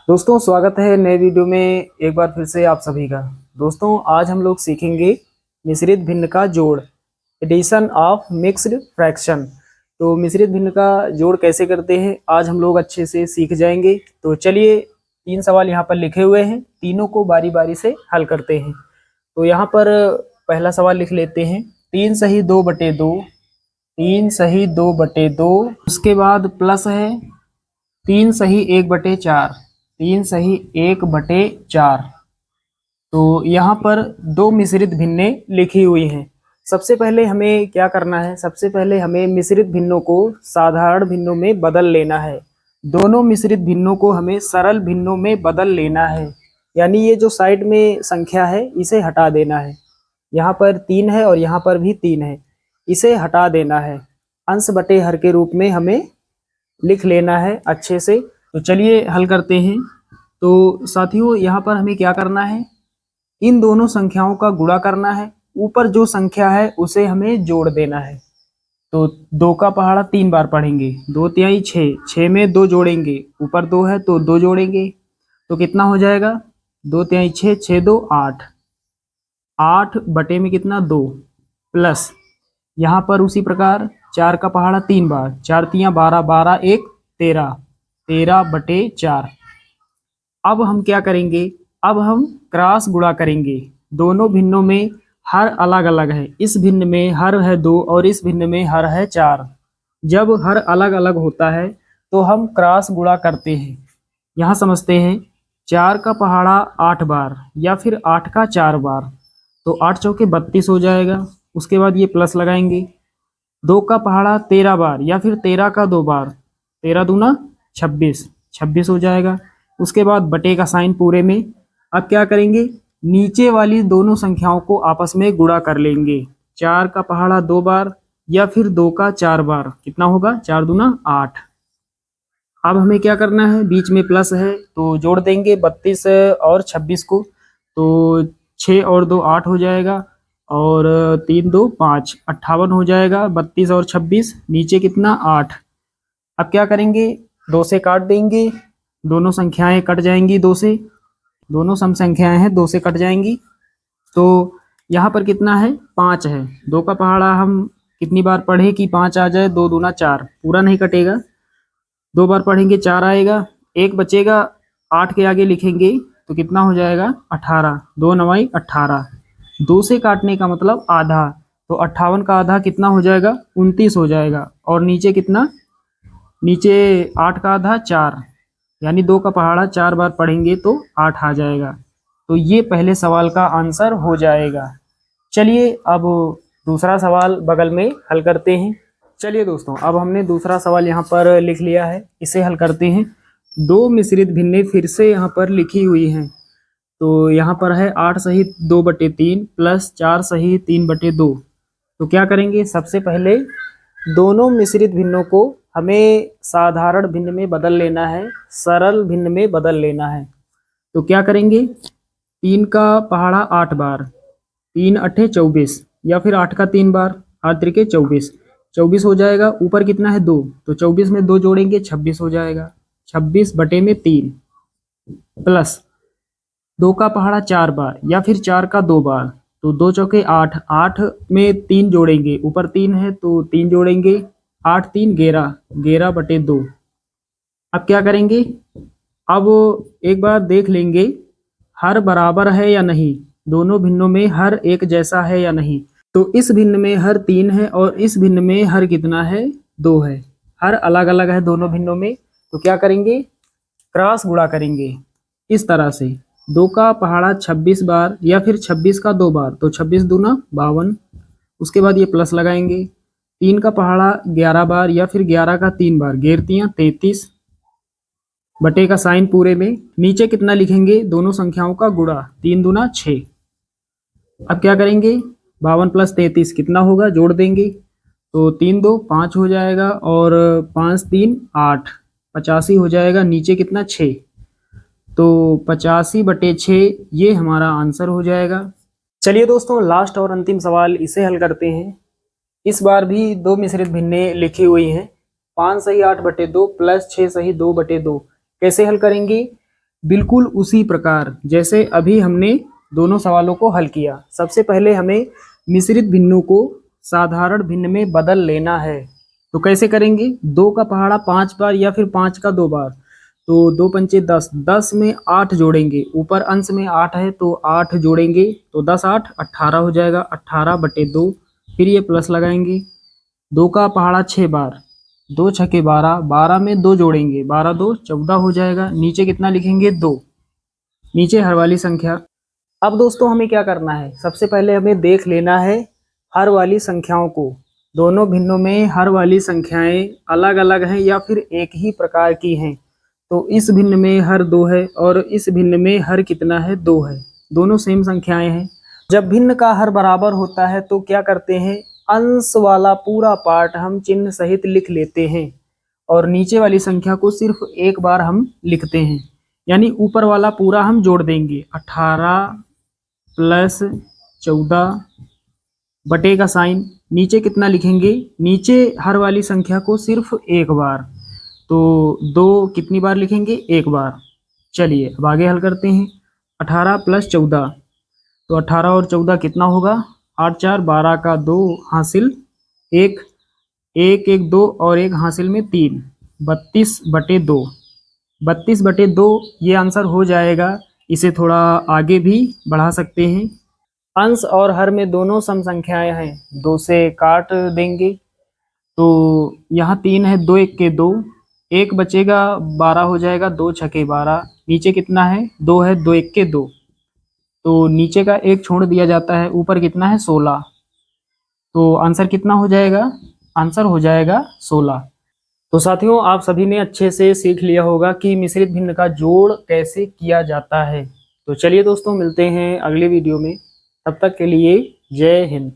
दोस्तों स्वागत है नए वीडियो में एक बार फिर से आप सभी का। दोस्तों आज हम लोग सीखेंगे मिश्रित भिन्न का जोड़, एडिशन ऑफ मिक्स्ड फ्रैक्शन। तो मिश्रित भिन्न का जोड़ कैसे करते हैं आज हम लोग अच्छे से सीख जाएंगे। तो चलिए 3 सवाल यहाँ पर लिखे हुए हैं, तीनों को बारी बारी से हल करते हैं। तो यहाँ पर पहला सवाल लिख लेते हैं, 3 सही 2/2, 3 सही 2/2, उसके बाद प्लस है 3 सही 1/4, 3 सही 1/4। तो यहाँ पर दो मिश्रित भिन्नें लिखी हुई हैं। सबसे पहले हमें क्या करना है, सबसे पहले हमें मिश्रित भिन्नों को साधारण भिन्नों में बदल लेना है। दोनों मिश्रित भिन्नों को हमें सरल भिन्नों में बदल लेना है, यानी ये जो साइड में संख्या है इसे हटा देना है। यहाँ पर 3 है और यहाँ पर भी 3 है, इसे हटा देना है। अंश बटे हर के रूप में हमें लिख लेना है अच्छे से। तो चलिए हल करते हैं। तो साथियों यहाँ पर हमें क्या करना है, इन दोनों संख्याओं का गुणा करना है, ऊपर जो संख्या है उसे हमें जोड़ देना है। तो 2 का पहाड़ा 3 बार पढ़ेंगे, 2 तिहाई 6, 6 में 2 जोड़ेंगे, ऊपर 2 है तो 2 जोड़ेंगे, तो कितना हो जाएगा 2 तिहाई 6, 6 2 8, 8 बटे में कितना 2, प्लस यहाँ पर उसी प्रकार 4 का पहाड़ा 3 बार, 4 तियां 12, 12 1 13, 13/4। अब हम क्या करेंगे, अब हम क्रॉस गुणा करेंगे। दोनों भिन्नों में हर अलग अलग है, इस भिन्न में हर है 2 और इस भिन्न में हर है 4। जब हर अलग अलग होता है तो हम क्रॉस गुणा करते हैं। यहाँ समझते हैं, 4 का पहाड़ा 8 बार या फिर 8 का 4 बार, तो 8 चौके 32 हो जाएगा। उसके बाद ये प्लस लगाएंगे। 2 का पहाड़ा 13 बार या फिर 13 का 2 बार, 13 दूना 26, 26 हो जाएगा। उसके बाद बटे का साइन पूरे में। अब क्या करेंगे, नीचे वाली दोनों संख्याओं को आपस में गुणा कर लेंगे। 4 का पहाड़ा 2 बार या फिर 2 का 4 बार, कितना होगा 4 दूना 8। अब हमें क्या करना है, बीच में प्लस है तो जोड़ देंगे 32 और 26 को, तो 6 और 2 8 हो जाएगा, और 3 2 5, 58 हो जाएगा। 32 और 26, नीचे कितना 8। अब क्या करेंगे, 2 से काट देंगे, दोनों संख्याएं कट जाएंगी 2 से, दोनों सम संख्याएं हैं 2 से कट जाएंगी। तो यहाँ पर कितना है 5 है। 2 का पहाड़ा हम कितनी बार पढ़े कि 5 आ जाए, 2 दूना 4, पूरा नहीं कटेगा, 2 बार पढ़ेंगे 4 आएगा, 1 बचेगा, 8 के आगे लिखेंगे तो कितना हो जाएगा 18, 2 9 18। 2 से काटने का मतलब आधा, तो 58 का आधा कितना हो जाएगा 29 हो जाएगा। और नीचे कितना, नीचे 8 का आधा 4, यानी 2 का पहाड़ा 4 बार पढ़ेंगे तो 8 आ जाएगा। तो ये पहले सवाल का आंसर हो जाएगा। चलिए अब दूसरा सवाल बगल में हल करते हैं। चलिए दोस्तों अब हमने दूसरा सवाल यहाँ पर लिख लिया है, इसे हल करते हैं। दो मिश्रित भिन्नें फिर से यहाँ पर लिखी हुई हैं। तो यहाँ पर है 8 सही 2/3 प्लस 4 सही 3/2। तो क्या करेंगे, सबसे पहले दोनों मिश्रित भिन्नों को हमें साधारण भिन्न में बदल लेना है, सरल भिन्न में बदल लेना है। तो क्या करेंगे, 3 का पहाड़ा 8 बार, 3 8 24, या फिर 8 का 3 बार, 8 त्रिके 24, 24 हो जाएगा। ऊपर कितना है 2, तो 24 में 2 जोड़ेंगे 26 हो जाएगा, 26 बटे में 3, प्लस 2 का पहाड़ा 4 बार या फिर 4 का 2 बार, तो 2 चौके 8, 8 में 3 जोड़ेंगे, ऊपर 3 है तो 3 जोड़ेंगे, 8 3 11, 11/2। अब क्या करेंगे, अब एक बार देख लेंगे हर बराबर है या नहीं, दोनों भिन्नों में हर एक जैसा है या नहीं। तो इस भिन्न में हर 3 है और इस भिन्न में हर कितना है 2 है, हर अलग अलग है दोनों भिन्नों में। तो क्या करेंगे, क्रॉस गुणा करेंगे इस तरह से। 2 का पहाड़ा 26 बार या फिर 26 का 2 बार, तो 26 दूना 52। उसके बाद ये प्लस लगाएंगे। 3 का पहाड़ा 11 बार या फिर 11 का 3 बार, 11 33, बटे का साइन पूरे में। नीचे कितना लिखेंगे, दोनों संख्याओं का गुणा, 3 दूना 6। अब क्या करेंगे, 52 प्लस 33 कितना होगा, जोड़ देंगे, तो 3 2 5 हो जाएगा, और 5 3 8, 85 हो जाएगा। नीचे कितना 6, तो 85/6 ये हमारा आंसर हो जाएगा। चलिए दोस्तों लास्ट और अंतिम सवाल, इसे हल करते हैं। इस बार भी दो मिश्रित भिन्नें लिखी हुई हैं। 5 सही 8/2 प्लस 6 सही 2/2। कैसे हल करेंगे, बिल्कुल उसी प्रकार जैसे अभी हमने दोनों सवालों को हल किया। सबसे पहले हमें मिश्रित भिन्नों को साधारण भिन्न में बदल लेना है। तो कैसे करेंगे? 2 का पहाड़ा 5 बार या फिर 5 का 2 बार। तो 2 पंचे 10, 10 में 8 जोड़ेंगे, ऊपर अंश में 8 है तो 8 जोड़ेंगे तो 10 8 18 हो जाएगा, 18/2। फिर ये प्लस लगाएंगे। 2 का पहाड़ा 6 बार, 2 छके 12, 12 में 2 जोड़ेंगे, 12 2 14 हो जाएगा। नीचे कितना लिखेंगे? 2। नीचे हर वाली संख्या। अब दोस्तों हमें क्या करना है? सबसे पहले हमें देख लेना है हर वाली संख्याओं को। दोनों भिन्नों में हर वाली संख्याएं अलग अलग हैं या फिर एक ही प्रकार की हैं। तो इस भिन्न में हर 2 है और इस भिन्न में हर कितना है? 2 है। दोनों सेम संख्याएं हैं। जब भिन्न का हर बराबर होता है तो क्या करते हैं? अंश वाला पूरा पार्ट हम चिन्ह सहित लिख लेते हैं और नीचे वाली संख्या को सिर्फ एक बार हम लिखते हैं। यानी ऊपर वाला पूरा हम जोड़ देंगे, 18 प्लस 14 बटे का साइन। नीचे कितना लिखेंगे? नीचे हर वाली संख्या को सिर्फ एक बार। तो 2 कितनी बार लिखेंगे? एक बार। चलिए अब आगे हल करते हैं। 18 प्लस 14, तो 18 और 14 कितना होगा? 8 4 12 का 2 हासिल 1, 1 1 2 और 1 हासिल में 3, 32/2। 32/2 ये आंसर हो जाएगा। इसे थोड़ा आगे भी बढ़ा सकते हैं। अंश और हर में दोनों सम संख्याएं हैं, 2 से काट देंगे तो यहाँ 3 है, 2 1 के 2, 1 बचेगा, 12 हो जाएगा, 2 छके 12। नीचे कितना है? 2 है, 2 1 के 2, तो नीचे का 1 छोड़ दिया जाता है, ऊपर कितना है? 16। तो आंसर कितना हो जाएगा? आंसर हो जाएगा 16। तो साथियों आप सभी ने अच्छे से सीख लिया होगा कि मिश्रित भिन्न का जोड़ कैसे किया जाता है। तो चलिए दोस्तों मिलते हैं अगले वीडियो में, तब तक के लिए जय हिंद।